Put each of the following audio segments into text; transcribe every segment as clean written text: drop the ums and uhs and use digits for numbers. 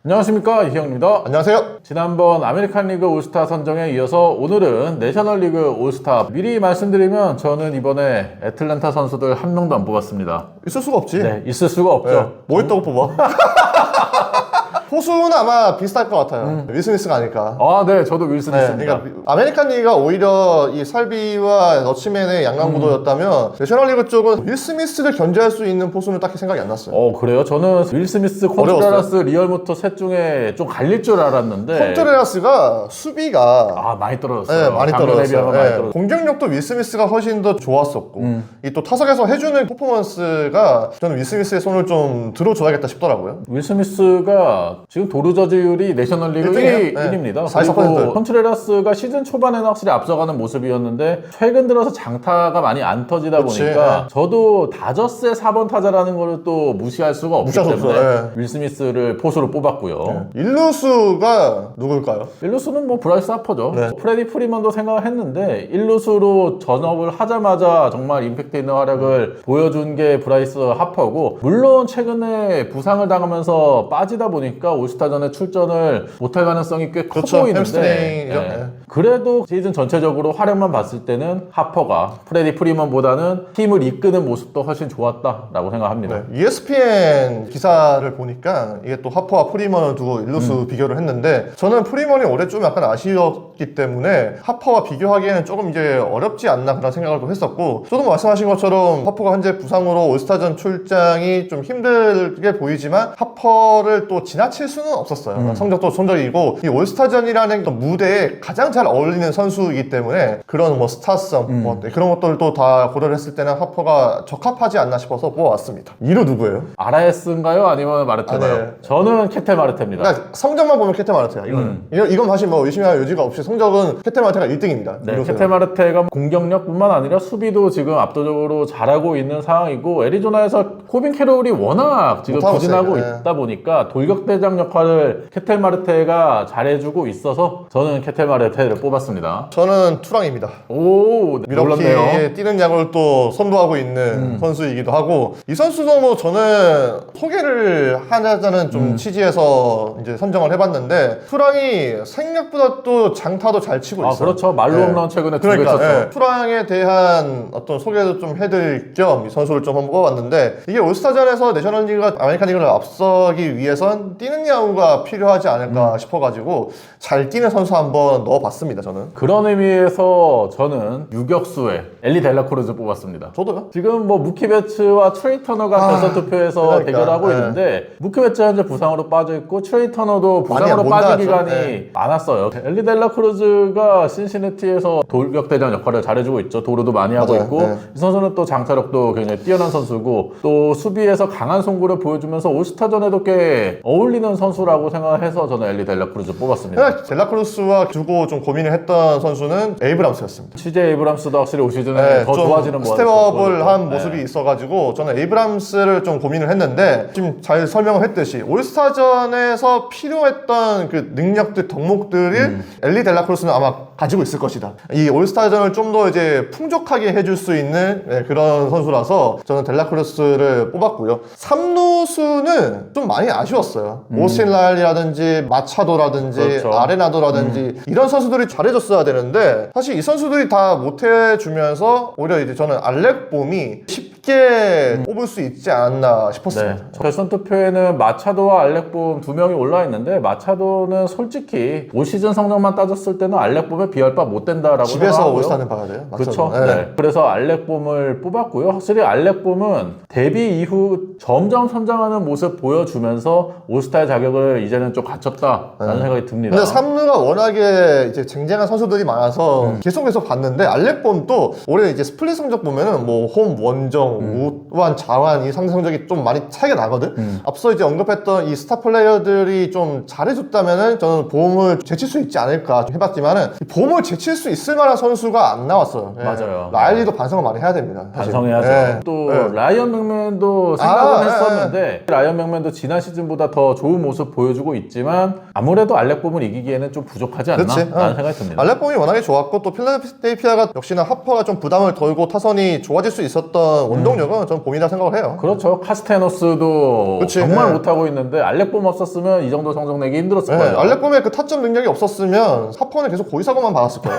안녕하십니까, 이희영입니다. 안녕하세요. 지난번 아메리칸 리그 올스타 선정에 이어서 오늘은 내셔널리그 올스타. 미리 말씀드리면 저는 이번에 애틀랜타 선수들 한 명도 안 뽑았습니다. 있을 수가 없지. 네, 있을 수가 없죠. 네. 뭐 했다고 뽑아? 포수는 아마 비슷할 것 같아요. 윌 스미스가 아닐까. 아, 네, 저도 윌슨 네, 있습니다. 그러니까 아메리칸 리그가 오히려 이 설비와 너치맨의 양강구도였다면 내셔널리그 쪽은 윌 스미스를 견제할 수 있는 포수는 딱히 생각이 안 났어요. 그래요? 저는 윌 스미스, 콘트레라스, 리얼무토 셋 중에 좀 갈릴 줄 알았는데. 콘트레라스가 수비가 많이 떨어졌어요. 네, 많이 작년에 떨어졌어요. 비하면 많이 네. 떨어졌어요. 공격력도 윌 스미스가 훨씬 더 좋았었고 이 또 타석에서 해주는 퍼포먼스가 저는 윌 스미스의 손을 좀 들어줘야겠다 싶더라고요. 윌 스미스가 지금 도루저지율이 내셔널리그 1위입니다. 44%. 그리고 컨트레라스가 시즌 초반에는 확실히 앞서가는 모습이었는데 최근 들어서 장타가 많이 안 터지다 보니까 저도 다저스의 4번 타자라는 걸 또 무시할 수가 없기 때문에 윌 스미스를 포수로 뽑았고요. 일루수가 누굴까요? 일루수는 뭐 브라이스 하퍼죠. 프레디 프리먼도 생각을 했는데 일루수로 전업을 하자마자 정말 임팩트 있는 활약을 보여준 게 브라이스 하퍼고, 물론 최근에 부상을 당하면서 빠지다 보니까 올스타전에 출전을 못할 가능성이 꽤 커 보이는데 그래도 시즌 전체적으로 활약만 봤을 때는 하퍼가 프레디 프리먼보다는 팀을 이끄는 모습도 훨씬 좋았다라고 생각합니다. ESPN 기사를 보니까 이게 또 하퍼와 프리먼을 두고 일루수 비교를 했는데 저는 프리먼이 올해 좀 약간 아쉬웠기 때문에 하퍼와 비교하기에는 조금 이제 어렵지 않나 그런 생각을 좀 했었고, 저도 말씀하신 것처럼 하퍼가 현재 부상으로 올스타전 출장이 좀 힘들게 보이지만 하퍼를 또 지나칠 수는 없었어요. 성적도 손적이고 이 올스타전이라는 무대에 가장 잘 어울리는 선수이기 때문에 그런 뭐 스타성 뭐 그런 것들도 다 고려를 했을 때는 하퍼가 적합하지 않나 싶어서 뽑아왔습니다. 2루 누구예요? 아라에스인가요? 아니면 마르테나요? 저는 케텔 마르테입니다. 그러니까 성적만 보면 케텔 마르테야. 이건 사실 뭐 의심할 여지가 없이 성적은 케텔 마르테가 1등입니다. 네, 케텔 마르테가 공격력뿐만 아니라 수비도 지금 압도적으로 잘하고 있는 상황이고, 애리조나에서 코빈 캐롤이 워낙 지금 부진하고 있다 보니까 돌격대장 역할을 케텔 마르테가 잘해주고 있어서 저는 케텔 마르테를 뽑았습니다. 저는 투랑입니다. 오, 놀랍네요. 미러키에 뛰는 야구를 또 선도하고 있는 선수이기도 하고, 이 선수도 뭐 저는 소개를 하자는 좀 취지에서 이제 선정을 해봤는데, 투랑이 생각보다 또 장타도 잘 치고 있어요. 그렇죠. 말로 홈런 최근에 두 개 쳤죠. 투랑에 대한 어떤 소개도 좀 해드릴 겸 이 선수를 좀 한번 뽑아봤는데, 이게 올스타전에서 내셔널리그가 아메리칸 리그를 앞서기 위해선 뛰는 야구가 필요하지 않을까 싶어가지고 잘 뛰는 선수 한번 넣어봤습니다. 저는 그런 의미에서 저는 유격수에 엘리 델라크루즈 뽑았습니다. 저도요. 지금 뭐 무키 베츠와 트레이 터너가 결선 투표에서 대결하고 있는데, 무키 베츠 현재 부상으로 빠져있고 트레이 터너도 부상으로 빠진 기간이 많았어요. 엘리 델라크루즈가 신시내티에서 돌격대장 역할을 잘해주고 있죠. 도루도 많이 하고 있고 이 선수는 또 장타력도 굉장히 뛰어난 선수고, 또 수비에서 강한 송구를 보여주면서 올스타전에도 꽤 어울리는 선수라고 생각해서 저는 엘리 델라크루즈 뽑았습니다. 델라크루스와 두고 좀 고민을 했던 선수는 에이브람스였습니다. CJ 에이브람스도 확실히 올 시즌에 더 좋아지는 모습, 스텝업을 한 모습이 있어가지고 저는 에이브람스를 좀 고민을 했는데, 지금 잘 설명을 했듯이 올스타전에서 필요했던 그 능력들, 덕목들을 엘리 델라크루스는 아마 가지고 있을 것이다. 이 올스타전을 좀 더 이제 풍족하게 해줄 수 있는 그런 선수라서 저는 델라크루스를 뽑았고요. 3루수는 좀 많이 아쉬웠어요. 오스틴 라일리라든지 마차도라든지 아레나도라든지 이런 선수들이 잘해줬어야 되는데, 사실 이 선수들이 다 못해주면서 오히려 이제 저는 알렉봄이 쉽게 뽑을 수 있지 않았나 싶었습니다. 결선 투표에는 마차도와 알렉봄 두 명이 올라와 있는데, 마차도는 솔직히 올 시즌 성적만 따졌을 때는 알렉봄에 비할 바 못 된다라고 집에서 생각하고요. 올스타는 봐야 돼요. 그렇죠. 그래서 알렉봄을 뽑았고요. 확실히 알렉봄은 데뷔 이후 점점 성장하는 모습 보여주면서 올스타의 자격을 이제는 좀 갖췄다라는 생각이 듭니다. 근데 3루가 워낙에 이제 쟁쟁한 선수들이 많아서 계속 봤는데, 알렉봄도 올해 이제 스플릿 성적 보면은 뭐 홈, 원정, 우완, 자완 이 상대 성적이 좀 많이 차이가 나거든. 앞서 이제 언급했던 이 스타 플레이어들이 좀 잘해줬다면은 저는 보험을 제칠 수 있지 않을까 해봤지만은, 보험을 제칠 수 있을 만한 선수가 안 나왔어요. 맞아요. 라일리도 반성을 많이 해야 됩니다. 반성해야죠. 또 라이언 맥맨도 생각은 했었는데 라이언 맥맨도 지난 시즌보다 더 좋은 모습 보여주고 있지만 아무래도 알렉봄을 이기기에는 좀 부족하지 않나 라는 생각이 듭니다. 알렉봄이 워낙에 좋았고, 또 필라델피아가 역시나 하퍼가 좀 부담을 덜고 타선이 좋아질 수 있었던 원동력은 좀 공이라 생각을 해요. 그렇죠. 카스테노스도 그치, 정말 네. 못하고 있는데 알렉봄 없었으면 이 정도 성적 내기 힘들었을 네, 거예요. 알렉봄의 그 타점 능력이 없었으면 사퍼는 계속 고의사고만 받았을 거예요.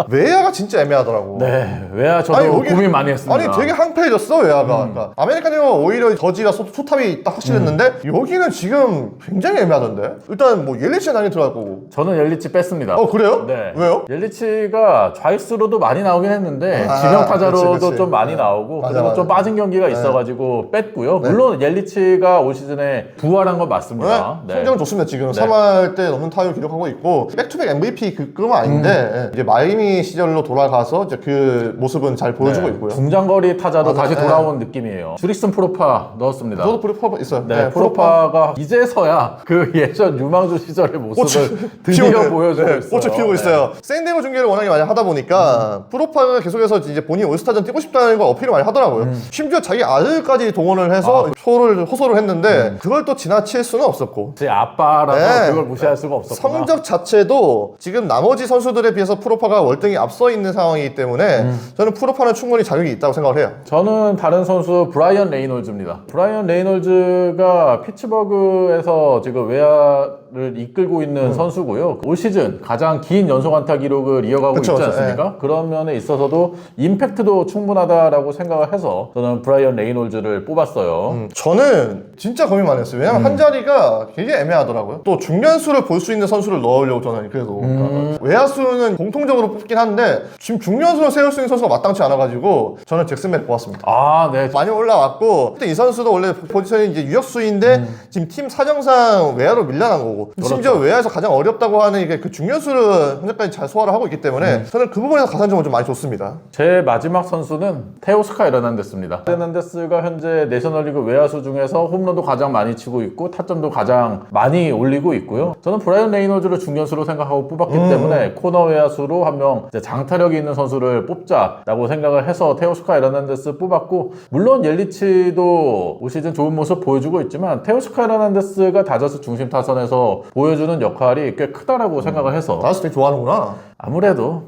네. 외야가 진짜 애매하더라고. 네, 왜야 저도 아니, 여기- 고민 많이 했습니다. 아니 되게 항폐해졌어 외야가. 그러니까 아메리카노가 오히려 저지라 소탑이 딱 확실했는데 여기는 지금 굉장히 애매하던데. 일단 뭐 옐리치가 당연히 들어갈 거고. 저는 옐리치 뺐습니다. 그래요? 네. 왜요? 옐리치가 좌익수로도 많이 나오긴 했는데 아, 지명 타자로도 그치. 좀 많이 네. 나오고 맞아, 그리고 맞아. 좀 빠진 경기가 있어가지고 뺐고요. 네. 물론 옐리치가 올 시즌에 부활한 건 맞습니다. 네. 성적은 좋습니다. 지금 네. 3할 때 넘는 타율 기록하고 있고 백투백 MVP 그건 아닌데 예, 이제 마이애미 시절로 돌아가서 이제 그 모습은 잘 보여주고 네. 있고요. 중장거리 타자도 맞아. 다시 네. 돌아온 느낌이에요. 주릭슨 프로파 넣었습니다. 저도 프로파 있어요. 네, 프로파가 이제서야 그 예전 유망주 시절의 모습을 드디어 피우는, 보여주고 네, 있어요. 꽃을 피우고 네. 있어요. 샌디에고 중계를 워낙에 많이 하다 보니까 프로파가 계속해서 이제 본인 올스타전 뛰고 싶다는 걸 어필을 많이 하더라고요. 심지어 자기 아들까지 동원을 해서 호소를 했는데 그걸 또 지나칠 수는 없었고 제 아빠라서 네. 그걸 무시할 수가 없었구나. 성적 자체도 지금 나머지 선수들에 비해서 프로파가 월등히 앞서 있는 상황이기 때문에 저는 프로파는 충분히 자격이 있다고 생각을 해요. 저는 다른 선수 브라이언 레이놀즈입니다. 브라이언 레이놀즈가 피츠버그에서 지금 외야를 이끌고 있는 선수고요. 올 시즌 가장 긴 연속 안타 기록을 이어가고 그쵸, 있지 그쵸, 않습니까? 그런 면에 있어서도 임팩트도 충분하다라고 생각을 해서 저는 브라이언 레이놀즈를 뽑았어요. 저는 진짜 고민 많이 했어요. 왜냐면 한 자리가 되게 애매하더라고요. 또 중견수를 볼 수 있는 선수를 넣으려고 저는 그래도 그러니까 외야수는 공통적으로 뽑긴 한데 지금 중견수를 세울 수 있는 선수가 마땅치 않아가지고 저는 잭슨맥 뽑았습니다. 아, 네. 많이 올라왔고 그때 이 선수도 원래 포지션이 이제 유격수인데 지금 팀 사정상 외야로 밀려난 거고 심지어 외야에서 가장 어렵다고 하는 이게 그 중견수를 현재까지 잘 소화를 하고 있기 때문에 저는 그 부분에서 가산점을 좀 많이 줬습니다. 제 마지막 선수는 테오스카 에르난데스입니다. 에르난데스가 현재 내셔널리그 외야수 중에서 홈런도 가장 많이 치고 있고 타점도 가장 많이 올리고 있고요. 저는 브라이언 레이놀즈를 중견수로 생각하고 뽑았기 때문에 코너 외야수로 한 명 장타력이 있는 선수를 뽑자라고 생각을 해서 테오스카 에르난데스 뽑았고 물론 옐리치도 올 시즌 좋은 모습 보여주고 있지만 테오스카 에르난데스가 다저스 중심 타선에서 보여주는 역할이 꽤 크다라고 생각을 해서 다스 되게 좋아하는구나. 아무래도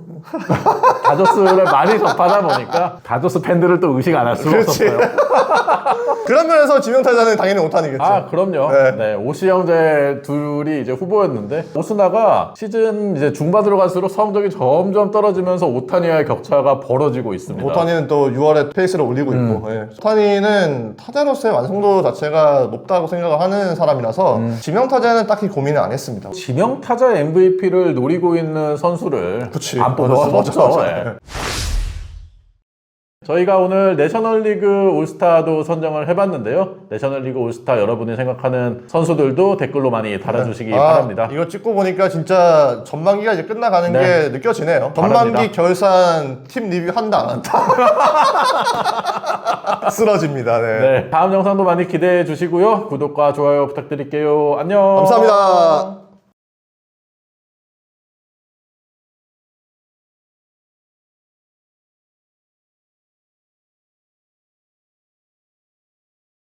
다저스를 많이 접하다 보니까 다저스 팬들을 또 의식 안 할 수가 그렇지. 없었어요. 그런 면에서 지명타자는 당연히 오탄이겠죠. 아, 그럼요. 네. 네. 오시 형제 둘이 이제 후보였는데 오스나가 시즌 이제 중반으로 갈수록 성적이 점점 떨어지면서 오타니와의 격차가 벌어지고 있습니다. 오타니는 또 6월에 페이스를 올리고 있고 예. 오타니는 타자로서의 완성도 자체가 높다고 생각을 하는 사람이라서 지명타자는 딱히 고민을 안 했습니다. 지명 타자 MVP를 노리고 있는 선수를 그치. 안 뽑을 수가 맞아, 없죠. 맞아. 네. 저희가 오늘 내셔널리그 올스타도 선정을 해봤는데요. 내셔널리그 올스타 여러분이 생각하는 선수들도 댓글로 많이 달아주시기 바랍니다. 이거 찍고 보니까 진짜 전반기가 이제 끝나가는 네. 게 느껴지네요. 바랍니다. 전반기 결산 팀 리뷰 한다 안 한다. 쓰러집니다. 네. 네, 다음 영상도 많이 기대해 주시고요. 구독과 좋아요 부탁드릴게요. 안녕. 감사합니다.